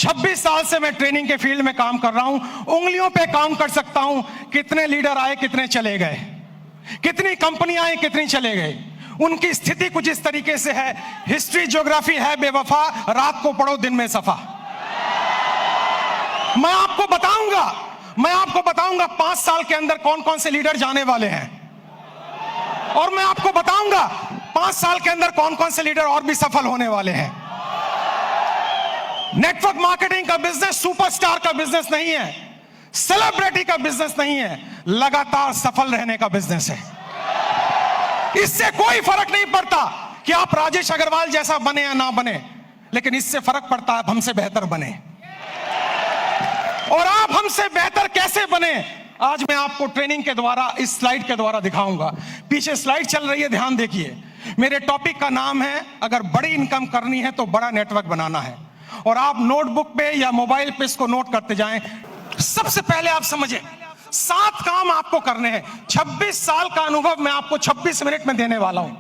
26 साल से मैं ट्रेनिंग के फील्ड में काम कर रहा हूं। उंगलियों पे काम कर सकता हूं कितने लीडर आए, कितने चले गए, कितनी कंपनियां आई, कितनी चले गए। उनकी स्थिति कुछ इस तरीके से है। हिस्ट्री ज्योग्राफी है बेवफा, रात को पढ़ो दिन में सफा। मैं आपको बताऊंगा 5 साल के अंदर कौन कौन से लीडर जाने वाले हैं, और मैं आपको बताऊंगा 5 साल के अंदर कौन कौन से लीडर और भी सफल होने वाले हैं। नेटवर्क मार्केटिंग का बिजनेस सुपरस्टार का बिजनेस नहीं है, सेलिब्रिटी का बिजनेस नहीं है, लगातार सफल रहने का बिजनेस है। इससे कोई फर्क नहीं पड़ता कि आप राजेश अग्रवाल जैसा बने या ना बने, लेकिन इससे फर्क पड़ता है आप हमसे बेहतर बने। और आप हमसे बेहतर कैसे बने, आज मैं आपको ट्रेनिंग के द्वारा, इस स्लाइड के द्वारा दिखाऊंगा। पीछे स्लाइड चल रही है, ध्यान देखिए। मेरे टॉपिक का नाम है, अगर बड़ी इनकम करनी है तो बड़ा नेटवर्क बनाना है। और आप नोटबुक पे या मोबाइल पे इसको नोट करते जाएं। सबसे पहले आप समझें, 7 काम आपको करने हैं। 26 साल का अनुभव मैं आपको 26 मिनट में देने वाला हूं।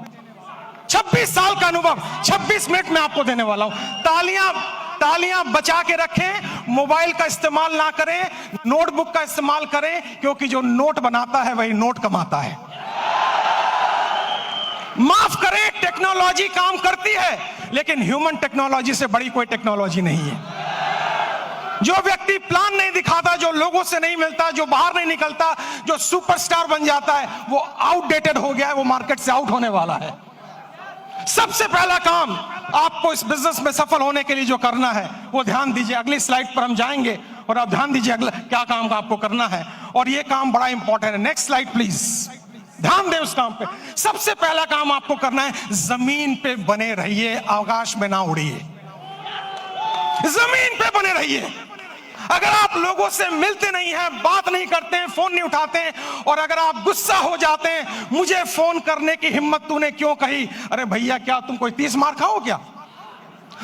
26 साल का अनुभव 26 मिनट में आपको देने वाला हूं। तालियां बचा के रखें, मोबाइल का इस्तेमाल ना करें, नोटबुक का इस्तेमाल करें, क्योंकि जो नोट बनाता है वही नोट कमाता है। माफ करें, टेक्नोलॉजी काम करती है, लेकिन ह्यूमन टेक्नोलॉजी से बड़ी कोई टेक्नोलॉजी नहीं है। जो व्यक्ति प्लान नहीं दिखाता, जो लोगों से नहीं मिलता, जो बाहर नहीं निकलता, जो सुपरस्टार बन जाता है, वो आउटडेटेड हो गया है, वो मार्केट से आउट होने वाला है। सबसे पहला काम आपको इस बिजनेस में सफल होने के लिए जो करना है वो ध्यान दीजिए। अगली स्लाइड पर हम जाएंगे और आप ध्यान दीजिए अगला क्या काम का आपको करना है, और ये काम बड़ा इंपॉर्टेंट है। नेक्स्ट स्लाइड प्लीज, ध्यान दें उस काम पे। सबसे पहला काम आपको करना है, जमीन पे बने रहिए, आकाश में ना उड़िए। जमीन पे बने रहिए। अगर आप लोगों से मिलते नहीं हैं, बात नहीं करते हैं, फोन नहीं उठाते हैं, और अगर आप गुस्सा हो जाते हैं, मुझे फोन करने की हिम्मत तूने क्यों कही, अरे भैया क्या तुम कोई 30 मार खाओ क्या?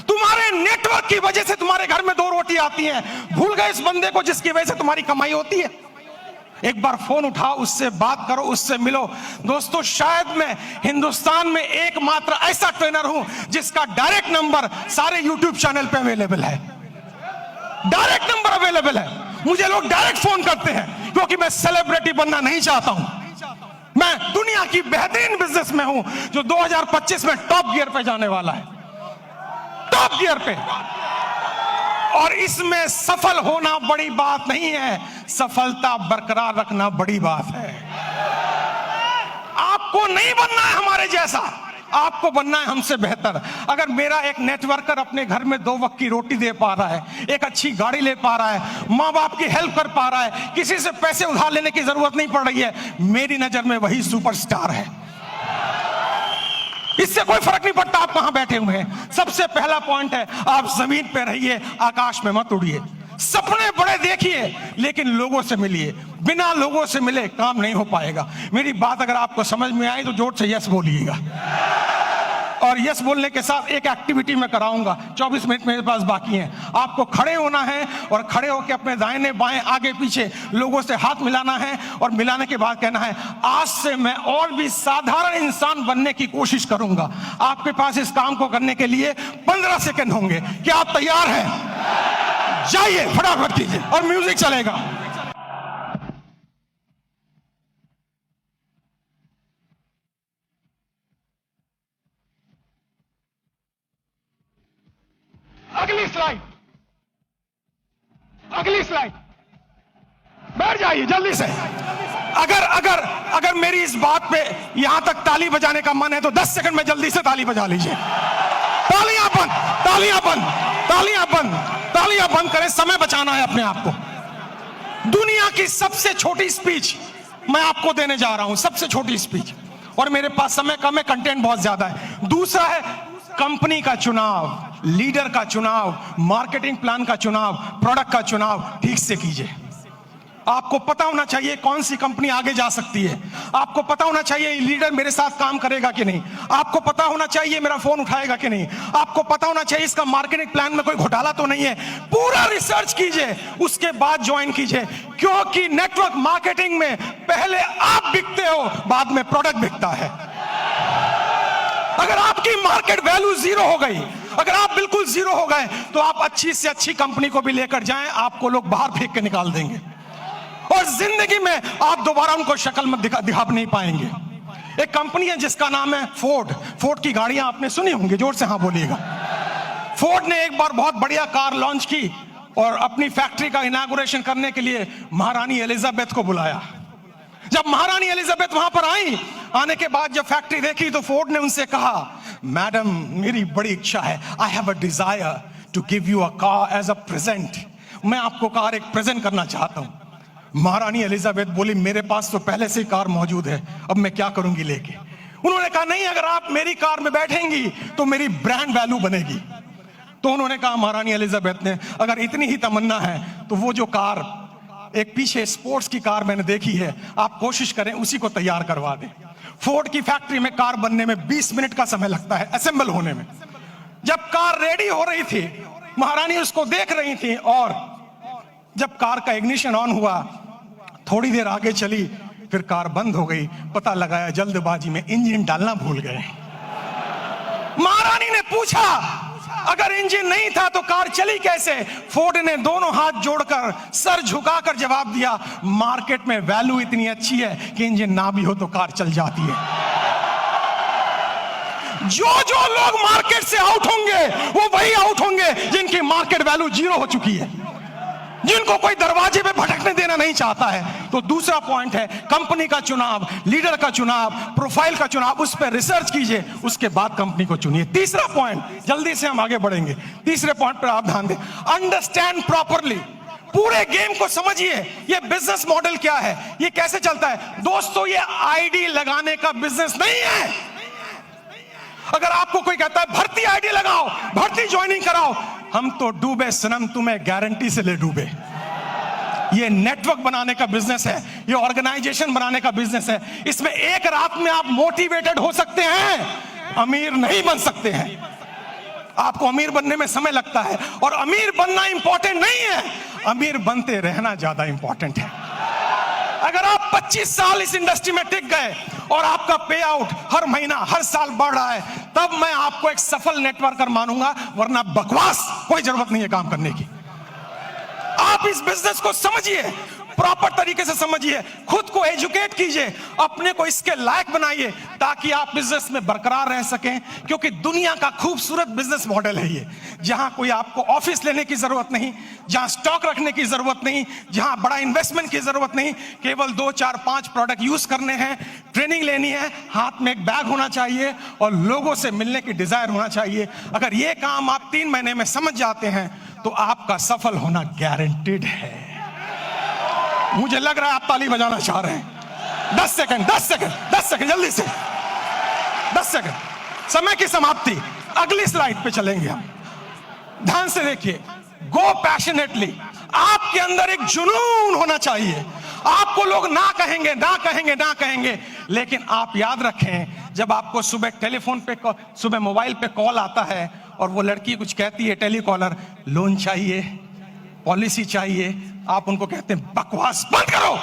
तुम्हारे नेटवर्क की वजह से तुम्हारे घर में 2 रोटी आती हैं। भूल गए इस बंदे को जिसकी वजह से तुम्हारी कमाई होती है? एक बार फोन उठाओ, उससे बात करो, उससे मिलो। दोस्तों, शायद मैं हिंदुस्तान में एकमात्र ऐसा ट्रेनर हूं जिसका डायरेक्ट नंबर सारे यूट्यूब चैनल पे अवेलेबल है। डायरेक्ट नंबर अवेलेबल है। मुझे लोग डायरेक्ट फोन करते हैं, क्योंकि मैं सेलिब्रिटी बनना नहीं चाहता हूं। मैं दुनिया की बेहतरीन बिजनेस में हूं, जो 2025 में टॉप गियर पे जाने वाला है, टॉप गियर पे। और इसमें सफल होना बड़ी बात नहीं है, सफलता बरकरार रखना बड़ी बात है। आपको नहीं बनना है हमारे जैसा, आपको बनना है हमसे बेहतर। अगर मेरा एक नेटवर्कर अपने घर में 2 वक्त की रोटी दे पा रहा है, एक अच्छी गाड़ी ले पा रहा है, माँ बाप की हेल्प कर पा रहा है, किसी से पैसे उधार लेने की जरूरत नहीं पड़ रही है, मेरी नजर में वही सुपरस्टार है। इससे कोई फर्क नहीं पड़ता आप कहां बैठे हुए हैं। सबसे पहला पॉइंट है, आप जमीन पे रहिए, आकाश में मत उड़िए। सपने बड़े देखिए, लेकिन लोगों से मिलिए। बिना लोगों से मिले काम नहीं हो पाएगा। मेरी बात अगर आपको समझ में आई तो जोर से यस बोलिएगा। और यस बोलने के साथ एक एक्टिविटी मैं कराऊंगा। 24 मिनट मेरे पास बाकी हैं। आपको खड़े होना है और खड़े होकर अपने दाहिने बाएं आगे पीछे लोगों से हाथ मिलाना है, और मिलाने के बाद कहना है, आज से मैं और भी साधारण इंसान बनने की कोशिश करूंगा। आपके पास इस काम को करने के लिए 15 सेकंड होंगे। क्या आप तैयार हैं? जाइए, फटाफट कीजिए, और म्यूजिक चलेगा। अगली स्लाइड, बैठ जाइए जल्दी से। अगर मेरी इस बात पे यहां तक ताली बजाने का मन है तो 10 सेकंड में जल्दी से ताली बजा लीजिए। तालियां बंद, तालियां बंद, तालियां बंद, तालियां बंद करें, समय बचाना है अपने आप को। दुनिया की सबसे छोटी स्पीच मैं आपको देने जा रहा हूं, सबसे छोटी स्पीच, और मेरे पास समय कम है, कंटेंट बहुत ज्यादा है। दूसरा है कंपनी का चुनाव, लीडर का चुनाव, मार्केटिंग प्लान का चुनाव, प्रोडक्ट का चुनाव ठीक से कीजिए। आपको पता होना चाहिए कौन सी कंपनी आगे जा सकती है। आपको पता होना चाहिए लीडर मेरे साथ काम करेगा कि नहीं। आपको पता होना चाहिए मेरा फोन उठाएगा कि नहीं। आपको पता होना चाहिए इसका मार्केटिंग प्लान में कोई घोटाला तो नहीं है। पूरा रिसर्च कीजिए, उसके बाद ज्वाइन कीजिए, क्योंकि नेटवर्क मार्केटिंग में पहले आप बिकते हो, बाद में प्रोडक्ट बिकता है। अगर आपकी मार्केट वैल्यू 0 हो गई, अगर आप बिल्कुल जीरो हो गए तो आप अच्छी से अच्छी कंपनी को भी लेकर जाएं, आपको लोग बाहर फेंक के निकाल देंगे और जिंदगी में आप दोबारा उनको शक्ल में दिखा नहीं पाएंगे। एक कंपनी है जिसका नाम है फोर्ड। फोर्ड की गाड़ियां आपने सुनी होंगी, जोर से हाँ बोलिएगा। फोर्ड ने एक बार बहुत बढ़िया कार लॉन्च की और अपनी फैक्ट्री का इनॉग्रेशन करने के लिए महारानी एलिजाबेथ को बुलाया। जब महारानी एलिजाबेथ वहां पर आई, आने के बाद जब फैक्ट्री देखी तो फोर्ड ने उनसे कहा, मैडम मेरी बड़ी इच्छा है, I have a desire to give you a car as a present. मैं आपको कार एक प्रेजेंट करना चाहता हूं। महारानी एलिजाबेथ बोली, मेरे पास तो पहले से ही कार मौजूद है, अब मैं क्या करूंगी लेके। उन्होंने कहा, नहीं, अगर आप मेरी कार में बैठेंगी तो मेरी ब्रांड वैल्यू बनेगी। तो उन्होंने कहा, महारानी एलिजाबेथ ने, अगर इतनी ही तमन्ना है तो वो जो कार एक पीछे स्पोर्ट्स की कार मैंने देखी है, आप कोशिश करें उसी को तैयार करवा दें। फोर्ड की फैक्ट्री में कार बनने में 20 मिनट का समय लगता है, असेंबल होने में। जब कार रेडी हो रही थी, महारानी उसको देख रही थी और जब कार का इग्निशन ऑन हुआ, थोड़ी देर आगे चली, फिर कार बंद हो गई। पता लगाया जल्दबाजी में इंजन डालना भूल गए। महारानी ने पूछा, अगर इंजन नहीं था तो कार चली कैसे? फोर्ड ने दोनों हाथ जोड़कर सर झुकाकर जवाब दिया, मार्केट में वैल्यू इतनी अच्छी है कि इंजन ना भी हो तो कार चल जाती है। जो लोग मार्केट से आउट होंगे वो वही आउट होंगे जिनकी मार्केट वैल्यू जीरो हो चुकी है, जिनको कोई दरवाजे पे भटकने देना नहीं चाहता है। तो दूसरा पॉइंट है कंपनी का चुनाव, लीडर का चुनाव, प्रोफाइल का चुनाव, उस पर रिसर्च कीजिए, उसके बाद कंपनी को चुनिए। तीसरा पॉइंट, जल्दी से हम आगे बढ़ेंगे, तीसरे पॉइंट पर आप ध्यान दें, अंडरस्टैंड प्रॉपरली। पूरे गेम को समझिए, ये बिजनेस मॉडल क्या है, ये कैसे चलता है। दोस्तों, ये आईडी लगाने का बिजनेस नहीं है। अगर आपको कोई कहता है भर्ती आईडी लगाओ, भर्ती ज्वाइनिंग कराओ, हम तो डूबे सनम, तुम्हें गारंटी से ले डूबे। ये नेटवर्क बनाने का बिजनेस है, ये ऑर्गेनाइजेशन बनाने का बिजनेस है। इसमें एक रात में आप मोटिवेटेड हो सकते हैं, अमीर नहीं बन सकते हैं। आपको अमीर बनने में समय लगता है और अमीर बनना इंपॉर्टेंट नहीं है, अमीर बनते रहना ज्यादा इंपॉर्टेंट है। अगर आप 25 साल इस इंडस्ट्री में टिक गए और आपका पे आउट हर महीना हर साल बढ़ रहा है, तब मैं आपको एक सफल नेटवर्कर मानूंगा, वरना बकवास कोई जरूरत नहीं है काम करने की। आप इस बिजनेस को समझिए, प्रॉपर तरीके से समझिए, खुद को एजुकेट कीजिए, अपने को इसके लायक बनाइए ताकि आप बिजनेस में बरकरार रह सकें। क्योंकि दुनिया का खूबसूरत बिजनेस मॉडल है ये, जहां कोई आपको ऑफिस लेने की जरूरत नहीं, जहां स्टॉक रखने की जरूरत नहीं, जहां बड़ा इन्वेस्टमेंट की जरूरत नहीं, केवल 2, 4, 5 प्रोडक्ट यूज करने हैं, ट्रेनिंग लेनी है, हाथ में एक बैग होना चाहिए और लोगों से मिलने की डिजायर होना चाहिए। अगर ये काम आप 3 महीने में समझ जाते हैं तो आपका सफल होना गारंटेड है। मुझे लग रहा है आप ताली बजाना चाह रहे हैं। 10 सेकंड जल्दी से, 10 सेकंड, समय की समाप्ति। अगली स्लाइड पे चलेंगे हम, ध्यान से देखिए। गो पैशनेटली, आपके अंदर एक जुनून होना चाहिए। आपको लोग ना कहेंगे, लेकिन आप याद रखें, जब आपको सुबह टेलीफोन पे, सुबह मोबाइल पे कॉल आता है और वो लड़की कुछ कहती है, टेलीकॉलर, लोन चाहिए, पॉलिसी चाहिए, आप उनको कहते हैं बकवास बंद करो,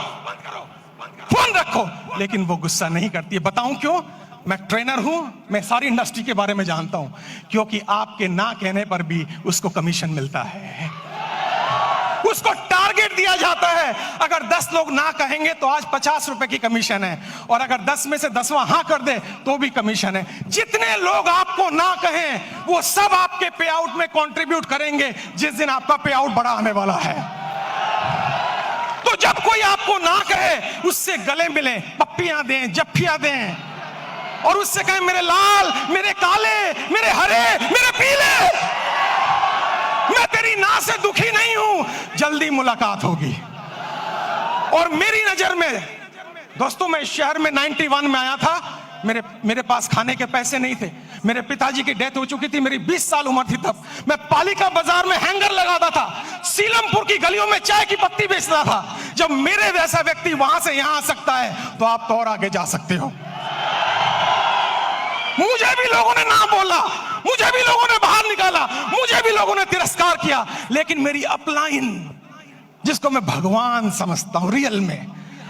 फोन रखो, लेकिन वो गुस्सा नहीं करती है। बताऊं क्यों? मैं ट्रेनर हूं, मैं सारी इंडस्ट्री के बारे में जानता हूं। क्योंकि आपके ना कहने पर भी उसको कमीशन मिलता है, उसको टारगेट दिया जाता है। अगर 10 लोग ना कहेंगे तो आज 50 रुपए की कमीशन है, और अगर 10 में से 10वां हाँ कर दे तो भी कमीशन है। जितने लोग आपको ना कहें वो सब आपके पे आउट में कंट्रीब्यूट करेंगे जिस दिन आपका पे आउट बड़ा आने वाला है। तो जब कोई आपको ना कहे, उससे गले मिलें, पप्पियां दें, जफ्फियां दें, और उससे कहें मेरे लाल, मेरे काले, मेरे हरे, मेरे पीले, मैं तेरी ना से दुखी नहीं हूं, जल्दी मुलाकात होगी। और मेरी नजर में दोस्तों, मैं इस शहर में 91 में आया था, मेरे पास खाने के पैसे नहीं थे, मेरे पिताजी की डेथ हो चुकी थी, मेरी 20 साल उम्र थी तब। मैं पालिका बाजार में हैंगर लगाता था, सीलमपुर की गलियों में चाय की पत्ती बेचता था। जब मेरे जैसा व्यक्ति वहां से यहां आ सकता है तो आप तो और आगे जा सकते हो। मुझे भी लोगों ने ना बोला, मुझे भी लोगों ने बाहर निकाला, मुझे भी लोगों ने तिरस्कार किया, लेकिन मेरी अपलाइन, जिसको मैं भगवान समझता हूं रियल में,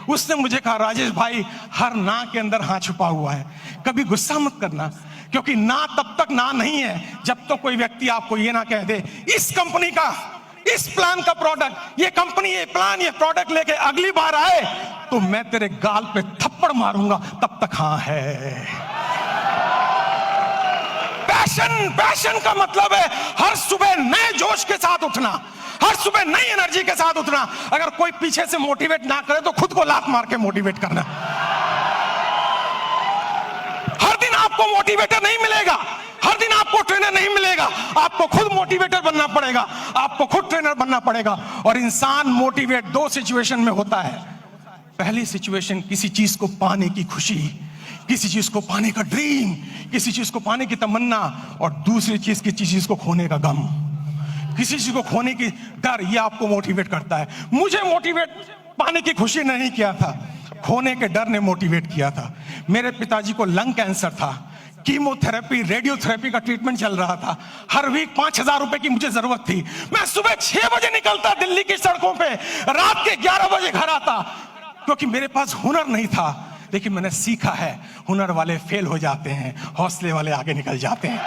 उसने मुझे कहा, राजेश भाई, हर ना के अंदर हाँ छुपा हुआ है, कभी गुस्सा मत करना, क्योंकि ना तब तक ना नहीं है जब तो कोई व्यक्ति आपको ये ना कह दे इस कंपनी का, इस प्लान का प्रोडक्ट, ये कंपनी, ये प्लान, ये प्रोडक्ट लेके अगली बार आए तो मैं तेरे गाल पे थप्पड़ मारूंगा, तब तक हाँ है। पैशन का मतलब है हर सुबह नए जोश के साथ उठना, हर सुबह नई एनर्जी के साथ उठना। अगर कोई पीछे से मोटिवेट ना करे तो खुद को लात मार के मोटिवेट करना। हर दिन आपको मोटिवेटर नहीं मिलेगा, हर दिन आपको ट्रेनर नहीं मिलेगा, आपको खुद मोटिवेटर बनना पड़ेगा, आपको खुद ट्रेनर बनना पड़ेगा। और इंसान मोटिवेट दो सिचुएशन में होता है। पहली सिचुएशन किसी चीज को पाने की खुशी, किसी चीज को पाने का ड्रीम, किसी चीज को पाने की तमन्ना, और दूसरी चीज किसी चीज को खोने का गम, किसी चीज को खोने की डर, ये आपको मोटिवेट करता है। मुझे मोटिवेट पाने की खुशी ने नहीं किया था, खोने के डर ने मोटिवेट किया था। मेरे पिताजी को लंग कैंसर था, कीमोथेरेपी, रेडियोथेरेपी का ट्रीटमेंट चल रहा था, हर वीक 5,000 रुपए की मुझे जरूरत थी। मैं सुबह 6 बजे निकलता दिल्ली की सड़कों पे, रात के 11 बजे घर आता, क्योंकि मेरे पास हुनर नहीं था। लेकिन मैंने सीखा है, हुनर वाले फेल हो जाते हैं, हौसले वाले आगे निकल जाते हैं।